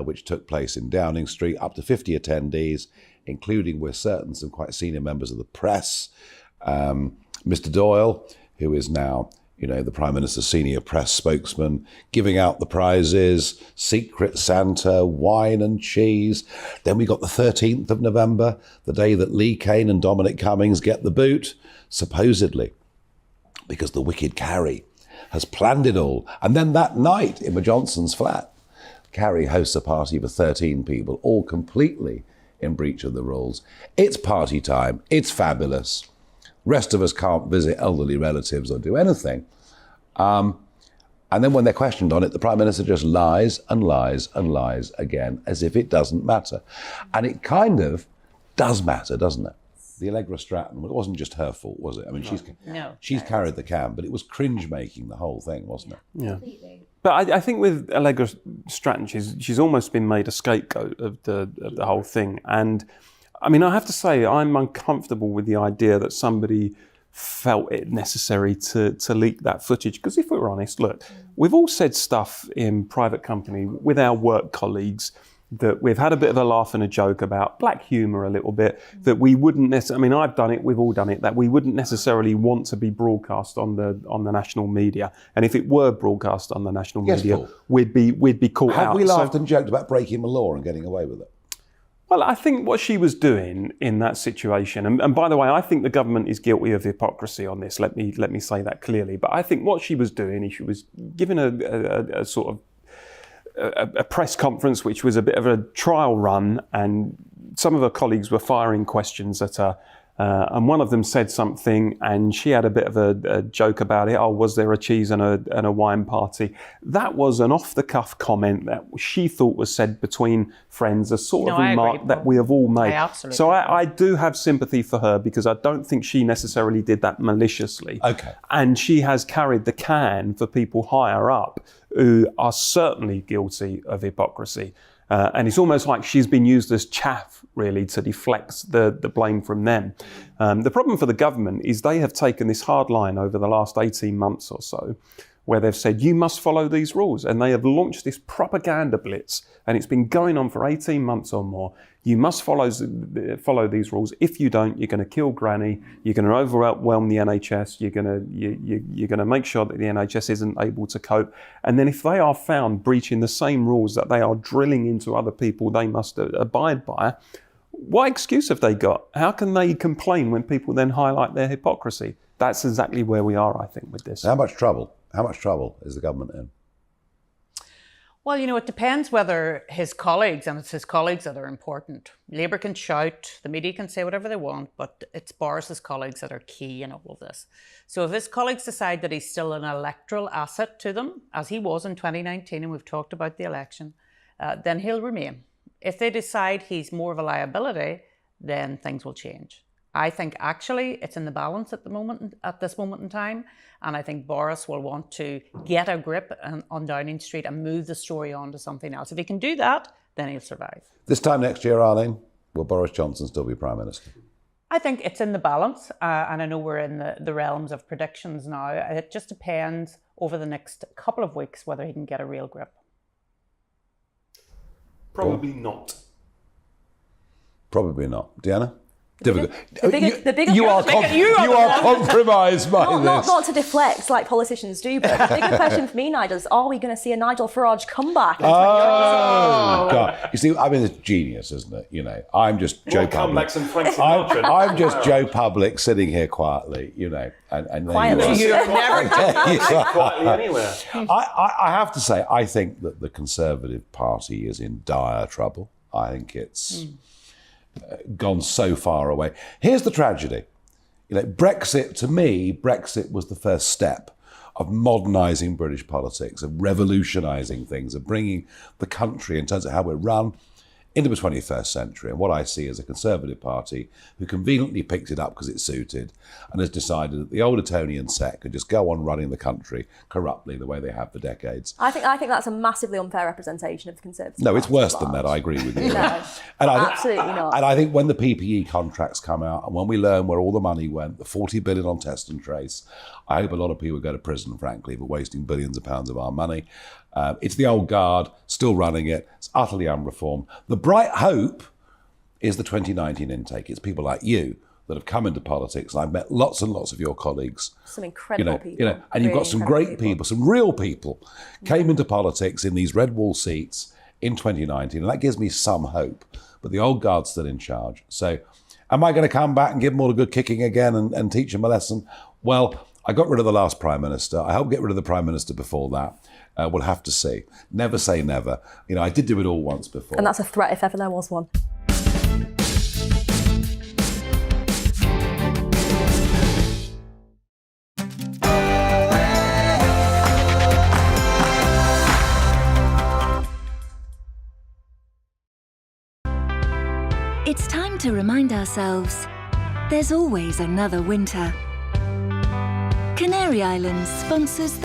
which took place in Downing Street, up to 50 attendees, including, we're certain, some quite senior members of the press. Mr. Doyle, who is now, the Prime Minister's senior press spokesman, giving out the prizes, Secret Santa, wine and cheese. Then we got the 13th of November, the day that Lee Kane and Dominic Cummings get the boot, supposedly, because the wicked Carrie has planned it all. And then that night, Emma Johnson's flat, Carrie hosts a party for 13 people, all completely in breach of the rules. It's party time. It's fabulous. Rest of us can't visit elderly relatives or do anything. And then when they're questioned on it, the Prime Minister just lies and lies and lies again, as if it doesn't matter. And it kind of does matter, doesn't it? The Allegra Stratton, well, it wasn't just her fault, was it? I mean, she's carried the can, but it was cringe-making, the whole thing, wasn't it? Yeah. But I think with Allegra Stratton, she's almost been made a scapegoat of the whole thing. And I mean, I have to say, I'm uncomfortable with the idea that somebody felt it necessary to leak that footage. Because if we're honest, look, we've all said stuff in private company with our work colleagues that we've had a bit of a laugh and a joke about, black humour a little bit, that we wouldn't necessarily, I mean, I've done it, we've all done it, that we wouldn't necessarily want to be broadcast on the national media. And if it were broadcast on the national media, Paul. we'd be caught out. Have we laughed and joked about breaking the law and getting away with it? Well, I think what she was doing in that situation, and by the way, I think the government is guilty of hypocrisy on this. Let me say that clearly. But I think what she was doing is she was giving a sort of a press conference, which was a bit of a trial run, and some of her colleagues were firing questions at her And one of them said something, and she had a bit of a joke about it. Oh, was there a cheese and a wine party? That was an off-the-cuff comment that she thought was said between friends, a sort of remark that we have all made. So I do have sympathy for her, because I don't think she necessarily did that maliciously. Okay. And she has carried the can for people higher up who are certainly guilty of hypocrisy. And it's almost like she's been used as chaff, really, to deflect the blame from them. The problem for the government is they have taken this hard line over the last 18 months or so, where they've said, you must follow these rules. And they have launched this propaganda blitz, and it's been going on for 18 months or more. You must follow these rules. If you don't, you're going to kill Granny. You're going to overwhelm the NHS. You're going to make sure that the NHS isn't able to cope. And then if they are found breaching the same rules that they are drilling into other people they must abide by, what excuse have they got? How can they complain when people then highlight their hypocrisy? That's exactly where we are, I think, with this. How much trouble is the government in? Well, it depends whether his colleagues, and it's his colleagues that are important. Labour can shout, the media can say whatever they want, but it's Boris's colleagues that are key in all of this. So if his colleagues decide that he's still an electoral asset to them, as he was in 2019, and we've talked about the election, then he'll remain. If they decide he's more of a liability, then things will change. I think actually it's in the balance at this moment in time, and I think Boris will want to get a grip on Downing Street and move the story on to something else. If he can do that, then he'll survive. This time next year, Arlene, will Boris Johnson still be Prime Minister? I think it's in the balance, and I know we're in the realms of predictions now. It just depends over the next couple of weeks whether he can get a real grip. Probably not. Probably not. Deanna? The bigger you are compromised by this. Not to deflect like politicians do, but the bigger question for me, Nigel, is are we going to see a Nigel Farage comeback? Oh, God. You see, I mean, it's genius, isn't it? I'm just Joe Public. I'm just Joe Public sitting here quietly, and quietly. You're never quietly anywhere. I have to say, I think that the Conservative Party is in dire trouble. I think it's gone so far away. Here's the tragedy. Brexit, to me, Brexit was the first step of modernising British politics, of revolutionising things, of bringing the country in terms of how we're run into the 21st century. And what I see is a Conservative Party who conveniently picked it up because it suited and has decided that the old Etonian set could just go on running the country corruptly the way they have for decades. I think that's a massively unfair representation of the Conservative No, Party. it's worse than that, I agree with you. No, absolutely not. And I think when the PPE contracts come out and when we learn where all the money went, the 40 billion on test and trace, I hope a lot of people go to prison, frankly, for wasting billions of pounds of our money. It's the old guard, still running it. It's utterly unreformed. The bright hope is the 2019 intake. It's people like you that have come into politics. And I've met lots and lots of your colleagues. Some incredible people. And you've got some great people, some real people came into politics in these red wall seats in 2019. And that gives me some hope. But the old guard's still in charge. So am I going to come back and give them all a good kicking again and teach them a lesson? Well, I got rid of the last Prime Minister. I hope I get rid of the Prime Minister before that. We'll have to see. Never say never. I did do it all once before. And that's a threat if ever there was one. It's time to remind ourselves there's always another winter. Canary Islands sponsors